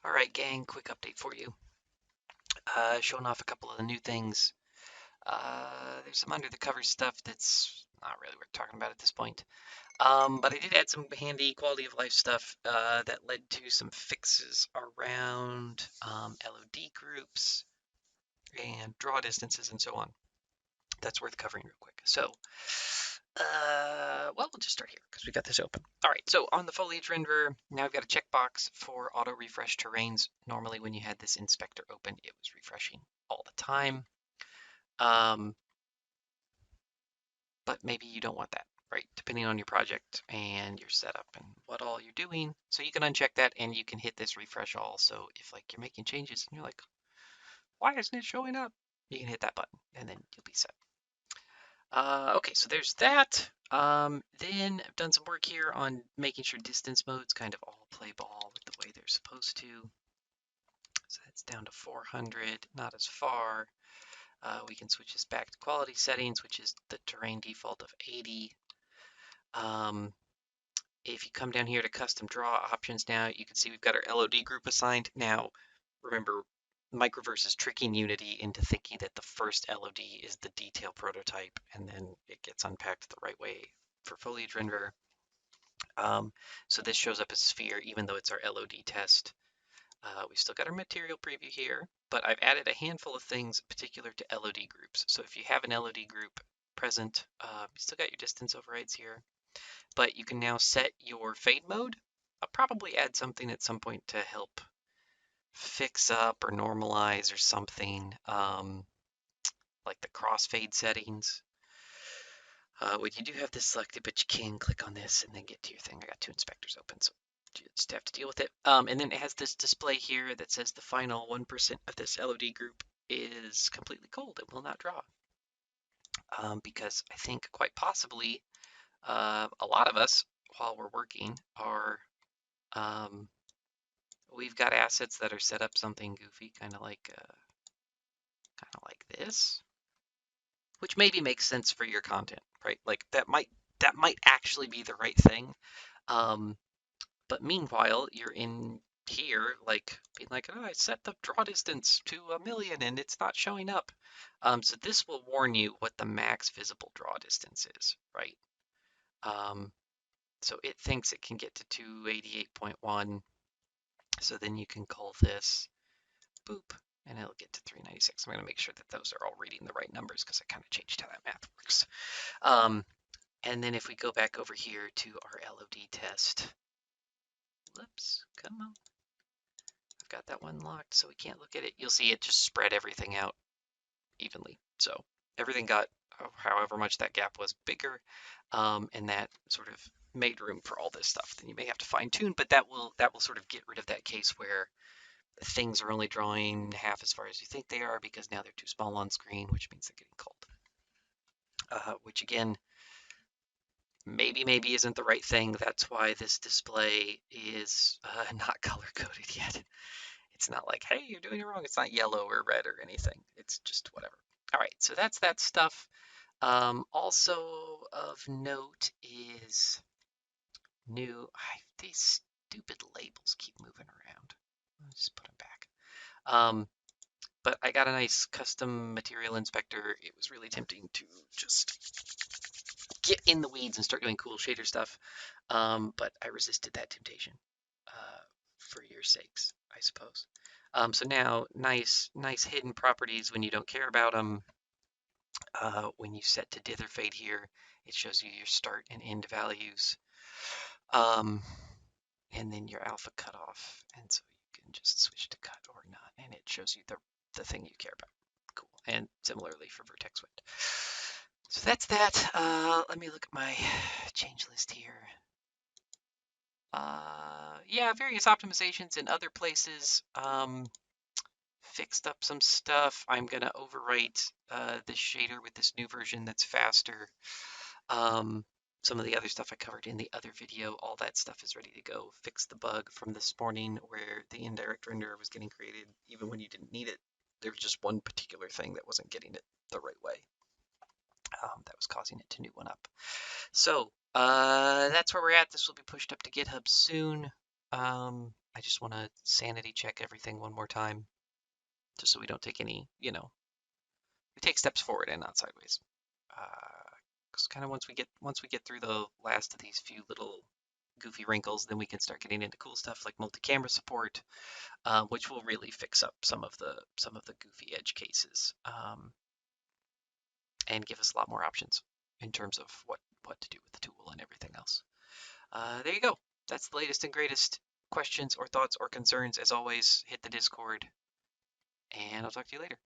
All right, gang, quick update for you. Showing off a couple of the new things. There's some under the cover stuff that's not really worth talking about at this point. But I did add some handy quality of life stuff that led to some fixes around LOD groups and draw distances and so on. That's worth covering real quick. So, well, we'll just start here because we got this open. All right, so on the Foliage Renderer, now I've got a checkbox for auto refresh terrains. Normally, when you had this inspector open, it was refreshing all the time. But maybe you don't want that, right? Depending on your project and your setup and what all you're doing. So you can uncheck that and you can hit this refresh all. So if like you're making changes and you're like, why isn't it showing up? You can hit that button and then you'll be set. Okay, so there's that. Then I've done some work here on making sure distance modes kind of all play ball with the way they're supposed to. So that's down to 400, not as far. We can switch this back to quality settings, which is the terrain default of 80. If you come down here to custom draw options now, you can see we've got our LOD group assigned. Now, remember, Microverse is tricking Unity into thinking that the first LOD is the detail prototype, and then it gets unpacked the right way for Foliage Renderer. So this shows up as sphere, even though it's our LOD test. We've still got our material preview here, but I've added a handful of things particular to LOD groups. So if you have an LOD group present, you still got your distance overrides here, but you can now set your fade mode. I'll probably add something at some point to help fix up or normalize or something, like the crossfade settings. When you do have this selected, but you can click on this and then get to your thing. I got two inspectors open, so you just have to deal with it. And then it has this display here that says the final 1% of this LOD group is completely cold. It will not draw. Because I think quite possibly a lot of us, while we're working, are we've got assets that are set up something goofy, kind of like this, which maybe makes sense for your content, right? Like that might actually be the right thing. But meanwhile, you're in here, like being like, oh, I set the draw distance to 1,000,000 and it's not showing up. So this will warn you what the max visible draw distance is, right? So it thinks it can get to 288.1. So then you can call this boop, and it'll get to 396. I'm going to make sure that those are all reading the right numbers because I kind of changed how that math works. And then if we go back over here to our LOD test, whoops, come on. I've got that one locked so we can't look at it. You'll see it just spread everything out evenly. So everything got however much that gap was bigger, and that sort of made room for all this stuff. Then you may have to fine tune, but that will sort of get rid of that case where things are only drawing half as far as you think they are because now they're too small on screen, which means they're getting cold. Which again, maybe isn't the right thing. That's why this display is not color coded yet. It's not like, hey, you're doing it wrong. It's not yellow or red or anything. It's just whatever. All right, so that's that stuff. Also of note is new. These stupid labels keep moving around. I'll just put them back. But I got a nice custom material inspector. It was really tempting to just get in the weeds and start doing cool shader stuff. But I resisted that temptation for your sakes, I suppose. So now, nice hidden properties when you don't care about them. When you set to dither fade here, it shows you your start and end values. And then your alpha cutoff. And so you can just switch to cut or not. And it shows you the thing you care about. Cool. And similarly for vertex width. So that's that. Let me look at my change list here. Yeah, various optimizations in other places. Fixed up some stuff. I'm going to overwrite this shader with this new version that's faster. Some of the other stuff I covered in the other video, all that stuff is ready to go. Fix the bug from this morning where the indirect renderer was getting created even when you didn't need it. There was just one particular thing that wasn't getting it the right way. That was causing it to new one up. So that's where we're at. This will be pushed up to GitHub soon. I just want to sanity check everything one more time, just so we don't take any, we take steps forward and not sideways. Because kind of once we get through the last of these few little goofy wrinkles, then we can start getting into cool stuff like multi-camera support, which will really fix up some of the goofy edge cases, and give us a lot more options in terms of what to do with the tool and everything else. There you go. That's the latest and greatest. Questions or thoughts or concerns, as always, hit the Discord, and I'll talk to you later.